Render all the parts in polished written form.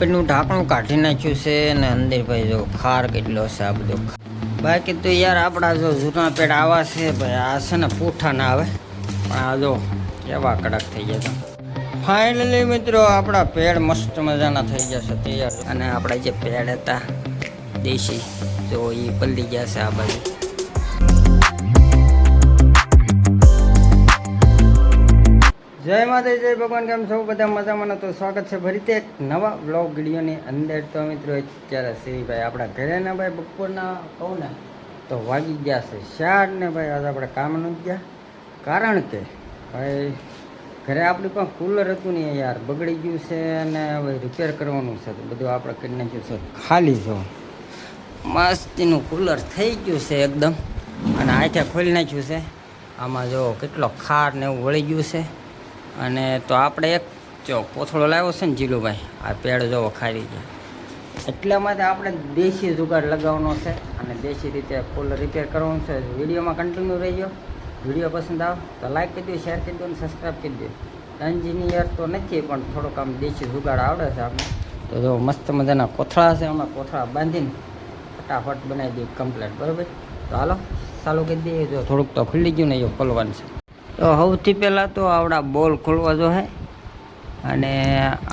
પેલું ઢાંકણું કાઢી નાખ્યું છે અને અંદર ભાઈ જો ખાર કેટલો છે આ બધો. બાકી તો યાર આપણા જો જૂના પેડ આવા છે ભાઈ, આ છે ને પૂઠા ના આવે પણ આ જો કેવા કડક થઈ ગયા. ફાઇનલી મિત્રો આપણા પેડ મસ્ત મજાના થઈ જશે તૈયાર. અને આપણા જે પેડ હતા દેશી જો એ પલળી ગયા છે આ બાજુ. જય માતા જય ભગવાન, કેમ સૌ બધા મજામાં? તો સ્વાગત છે ફરીથી એક નવા વ્લોગ વિડીયોની અંદર. તો મિત્રો અત્યારે શ્રીભાઈ આપણા ઘરે ને ભાઈ બપોરના કહું ને તો વાગી ગયા છે 4 ને ભાઈ આજે આપણે કામ નથી ગયા, કારણ કે ભાઈ ઘરે આપણી પણ કુલર હતું ને યાર બગડી ગયું છે અને હવે રિપેર કરવાનું છે. તો બધું આપણે કરી નાખ્યું છે ખાલી. જો મસ્તીનું કુલર થઈ ગયું છે એકદમ, અને આખે ખોલી નાખ્યું છે. આમાં જો કેટલો ખાર ને એવું વળી ગયું છે. અને તો આપણે એક જો કોથળો લાવ્યો છે ને જીલુભાઈ, આ પેડ જોવો ખારી ગયા, એટલા માટે આપણે દેશી જુગાડ લગાવવાનો છે અને દેશી રીતે કુલર રિપેર કરવાનું છે. વિડીયોમાં કન્ટિન્યુ રહી ગયો. વિડીયો પસંદ આવે તો લાઈક કરી દો, શેર કરી દો અને સબસ્ક્રાઈબ કરી દો. એન્જિનિયર તો નથી પણ થોડુંક આમ દેશી જુગાડ આવડે છે આપણે. તો જો મસ્ત મજાના કોથળા છે, આમાં કોથળા બાંધીને ફટાફટ બનાવી દઈએ કમ્પ્લીટ, બરાબર? તો હાલો ચાલુ કરી દઈએ. જો થોડુંક તો ખુલ્લી ગયું ને એ ખોલવાનું છે. તો સૌથી પહેલાં તો આવડા બોલ ખોલવા જો હે, અને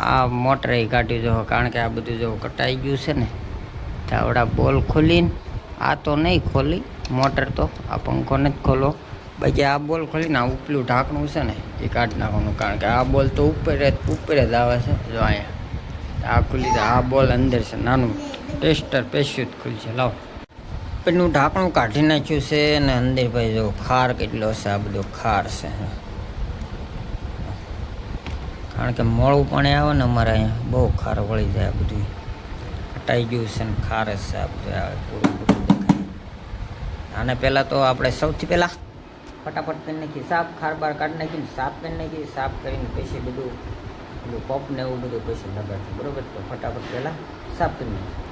આ મોટર એ કાઢી જો, કારણ કે આ બધું જો કટાઈ ગયું છે ને. તો આવડા બોલ ખોલીને, આ તો નહીં ખોલી મોટર, તો આ પંખો નથી ખોલો. બાકી આ બોલ ખોલીને આ ઉપલું ઢાંકણું છે ને એ કાઢી નાખવાનું, કારણ કે આ બોલ તો ઉપર જ આવે છે. જો અહીંયા આ ખુલી જાય, આ બોલ અંદર છે નાનું ટેસ્ટર પેસ્યું જ ખુલશે. લાવ પેલું ઢાંકણું કાઢી નાખ્યું છે અને અંદર ભાઈ જો ખાર કેટલો છે, આ બધો ખાર છે. કારણ કે મોડું પાણી આવે ને અમારે અહીંયા બહુ ખાર વળી જાય, આ બધું કટાઈ ગયું છે ને ખાર જ છે આ બધું આવે પૂરું દેખાય. આને પહેલાં તો આપણે સૌથી પહેલાં ફટાફટ કરી નાખી સાફ, ખાર બાર કાઢી નાખીને સાફ કરી નાખી. સાફ કરીને પછી બધું પપ ને એવું બધું પછી લગાડશું, બરાબર? તો ફટાફટ પહેલાં સાફ કરી નાખીએ.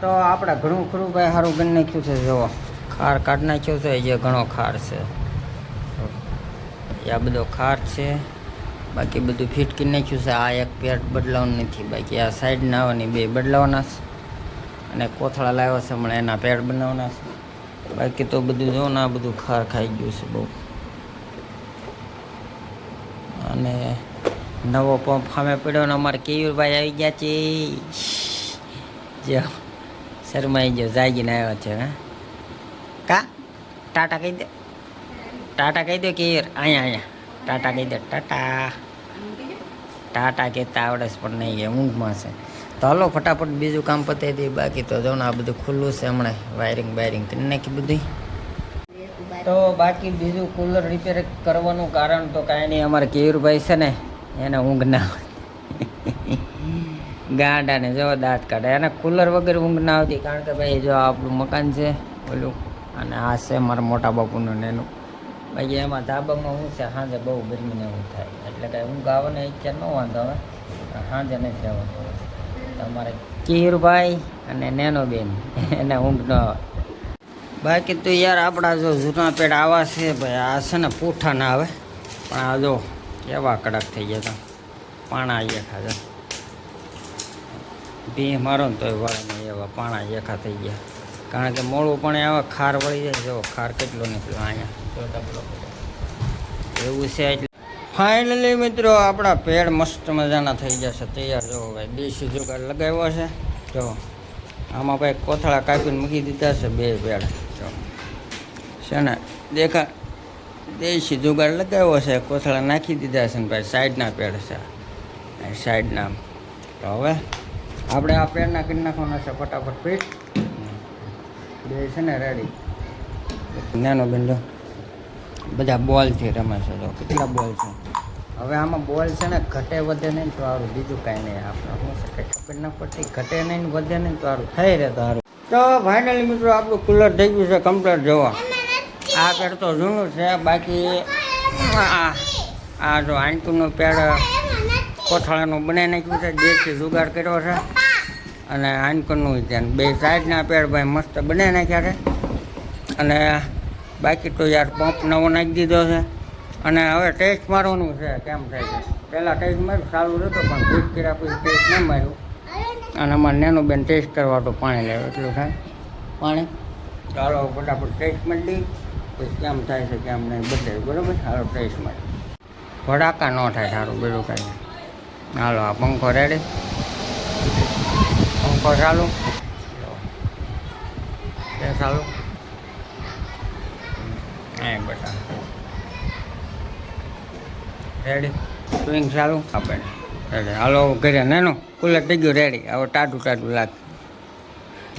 તો આપણે ઘણું ખરું ભાઈ સારું કરી નાખ્યું છે. જો ખાર કાઢી નાખ્યો છે, જે ઘણો ખાર છે આ બધો ખાર છે. બાકી બધું ફિટ કરી નાખ્યું છે. આ એક પેડ બદલાવાનું નથી, બાકી આ સાઈડના આવે ને 2 બદલાવાના છે. અને કોથળા લાવ્યા છે હમણાં, એના પેડ બનાવવાના છે. બાકી તો બધું જો ને આ બધું ખાર ખાઈ ગયું છે બહુ. અને નવો પંપ સામે પડ્યો ને અમારે કેયુરભાઈ આવી ગયા છે. જે શરમાઈ ગયો, જાગીને આવ્યો છે. હા કા ટાટા કહી દે, ટાટા કહી દો કે અહીંયા ટાટા કહી દે. ટાટા કહેતા આવડે છે પણ નહીં, એ ઊંઘમાં છે. તો હાલો ફટાફટ બીજું કામ પતાવી દઈએ. બાકી તો જો ને આ બધું ખુલ્લું છે, હમણાં વાયરિંગ કરી નાખી બધું. તો બાકી બીજું કુલર રિપેર કરવાનું કારણ તો કાંઈ નહીં, અમારે કેયુરભાઈ છે ને એને ઊંઘ ના આવે. ગાંડાને જો દાંત કાઢે, એને કુલર વગર ઊંઘ ના આવતી. કારણ કે ભાઈ જો આપણું મકાન છે ઓલું, અને આ છે મારા મોટા બાપુનું ને એનું. બાકી એમાં ધાબામાં શું છે, સાંજે બહુ ગરમીને એવું થાય, એટલે કાંઈ ઊંઘ આવે ને અત્યારે ન વાંધો આવે, સાંજે નથી રહેવાનું. તમારે કેયુરભાઈ અને નેનો બેન એને ઊંઘ ન આવે. બાકી તો યાર આપણા જો જૂના પેડ આવા છે ભાઈ, આ છે ને પૂઠા ના આવે પણ આ જો કેવા કડક થઈ ગયા હતા. પાણા એખા છે, ભી મારો ને તોય વળે નહીં, એવા પાણા એખા થઈ ગયા. કારણ કે મોડું પણ આવે, ખાર વળી જાય. જો ખાર કેટલો નીકળ્યો અહીંયા એવું છે. એટલે ફાઇનલી મિત્રો આપણા પેડ મસ્ત મજાના થઈ જશે તૈયાર. જો ભાઈ દેશી જુગાડ લગાવ્યો છે. જો આમાં ભાઈ કોથળા કાપીને મૂકી દીધા છે 2 પેડ. જો છે ને દેખા, દેશી જુગાડ લગાવ્યો છે, કોથળા નાખી દીધા છે ને ભાઈ સાઈડના પેડ છે, સાઈડના. તો હવે આપણે આ પેડના કરી નાખવાના છે ફટાફટ પીટ. 2 છે ને રેડી. નાનો બેન બધા બોલથી રમે છે, જો કેટલા બોલ છે. હવે આમાં બોલ છે ને ઘટે વધે નહીં તો સારું, બીજું કાંઈ નહીં. આપણે શું છે કંઈ ખબર ના પડતી, ઘટે નહીં વધે નહીં તો સારું, થઈ રહે તો સારું. તો ફાઇનલી મિત્રો આપણું કુલર થઈ ગયું છે કમ્પ્લીટ. જોવા આ પેડ તો જૂનું છે, બાકી આ જો આંકુનું પેડ કોથળાનું બનાવી નાખ્યું છે, દેશી જુગાડ કર્યો છે. અને આનકોનું ત્યાં બે સાઈડના પેડ ભાઈ મસ્ત બનાવી નાખ્યા છે. અને બાકી તો યાર પંપ નવો નાખી દીધો છે. અને હવે ટેસ્ટ મારવાનું છે કેમ થાય છે. પહેલાં ટેસ્ટ માર્યું ચાલુ રહેતો પણ ફીટ કર્યા પછી ટેસ્ટ ન માર્યું. અને અમારે નેનું બેન ટેસ્ટ કરવા તો પાણી લેવું એટલું થાય પાણી. ચાલો ફટાફટ ટેસ્ટ મારી દઈ પછી કેમ થાય છે કેમ નહીં બદલાય બરાબર. હાલો ટેસ્ટ મારી ભડાકા ન થાય સારું બીજું કાંઈ. હાલો આ પંખો રેડી, પંખો ચાલુ ચાલુ એ બટા રેડી સ્વિંગ ચાલુ આપણે રેડી. હાલો ઘરે નાનો કુલર થઈ ગયું રેડી. હવે ટાટું ટાટું લાગ.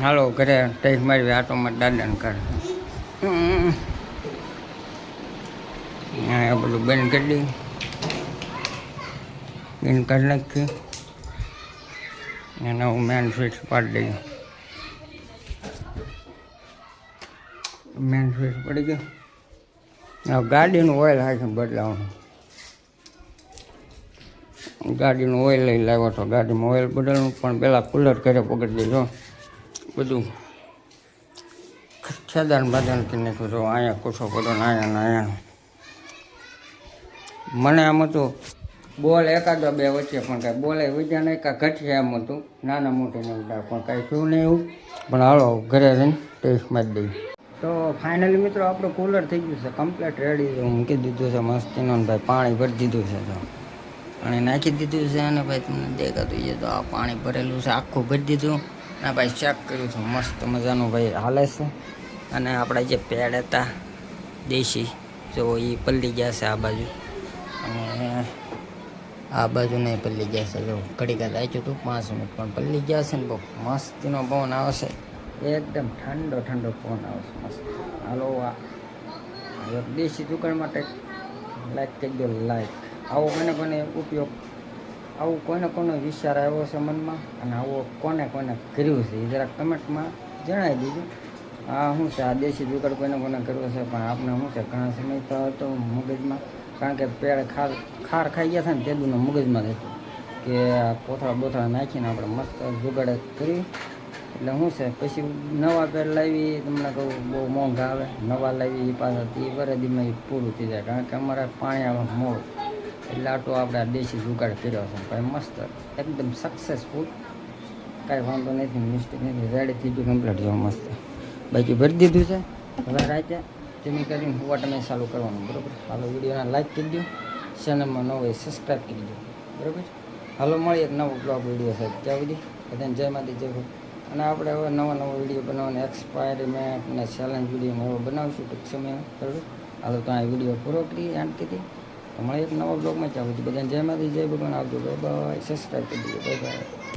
હાલો ઘરે ટેસ્ટ મારી આટોમાં દાદાને કરે હા એ બધું બેન કરી દઈ બેન કરી નાખી અને હું મેન સ્વિચ પાડી દઈ. મેન સ્વિચ પડી ગયો. હવે ગાડીનું ઓઇલ હાથે બદલાવાનું. ગાડીનું ઓઇલ લઈ લાવ્યો હતો. ગાડીમાં ઓઇલ બદલવું પણ પહેલાં કુલર ઘરે પકડી દીધો. બધું છેદાન બાદાન કરી નાખ્યું. જો અહીંયા કૂછો પડો ને અહીંયા. મને આમ હતું બોલ એકાદો બે વચ્ચે પણ કાંઈ બોલે વૈજા નહીં કાંઈ ઘટશે એમ હતું. નાના મોટી નહીં પણ કાંઈ થયું નહીં એવું. પણ હાલો ઘરે રહીને ટેસ્ટ મારી દઈએ. તો ફાઇનલી મિત્રો આપણું કુલર થઈ ગયું છે કમ્પ્લીટ રેડી. હું મૂકી દીધું છે મસ્તીનો ને ભાઈ પાણી ભરી દીધું છે. તો પાણી નાખી દીધું છે અને ભાઈ તમને દેખાતું છે તો આ પાણી ભરેલું છે આખું ભરી દીધું. અને ભાઈ ચેક કર્યું છે મસ્ત મજાનું ભાઈ હાલે છે. અને આપણા જે પેડ હતા દેશી જો એ પલળી ગયા છે આ બાજુ અને આ બાજુ નહીં પલળી ગયા છે. જો ઘડીક રાખ્યું હતું 5 મિનિટ પણ પલળી ગયા છે ને બહુ મસ્તીનો પવન આવશે. એકદમ ઠંડો ઠંડો પવન આવશે મસ્ત. હાલો આ દેશી દુકાન માટે લાઈક કરી દો લાઈક. આવો કોને ઉપયોગ આવું કોને વિચાર આવ્યો છે મનમાં અને આવો કોને કર્યું છે એ જરાક કમેન્ટમાં જણાવી દીધું. આ શું છે આ દેશી જુગાડ કોને કર્યો છે પણ આપણે શું છે ઘણા સમય તો હતો મગજમાં. કારણ કે પેડ ખાર ખાઈ ગયા છે ને તેદું મગજમાં થતું કે પોથળા બોથળા નાખીને આપણે મસ્ત જુગાડ કરી. એટલે શું છે પછી નવા પેડ લાવી તમને કહું બહુ મોંઘા આવે. નવા લાવી એ પાછા તે વરદીમાં એ પૂરું થઈ જાય. કારણ કે અમારે પાણી આવે મોડું એટલે આટલો આપણે આ દેશી જુગાડ કર્યો છે ભાઈ મસ્ત એકદમ સક્સેસફુલ. કાંઈ વાંધો નથી મિસ્ટેક નથી રેડી થઈ ગયું કમ્પ્લીટ જો મસ્ત. બાકી ભરી દીધું છે. હવે રાતે જેમી કરીને હુવા તમે ચાલુ કરવાનું બરાબર. હાલો વિડીયોને લાઈક કરી દો. ચેનલમાં ન હોય સબસ્ક્રાઈબ કરી દો બરાબર. હાલો મળી એક નવો બ્લોગ વિડીયો છે ત્યાં સુધી બધાને જય માતા જય ભૂ. અને આપણે હવે નવા વિડીયો બનાવવાના એક્સપાયરીમેન્ટ ને ચેલેન્જ વિડીયો ને એવો બનાવશું ટૂંક સમયમાં બરાબર. હાલો તો આ વિડીયો પૂરો કરી શાંતિથી. તો મળે એક નવા બ્લોગમાં ચાલુ બધાને જય માતા જય ભગવાન. આવજો બાય બાય. સબસ્ક્રાઈબ કરી દીધો બાય બાય.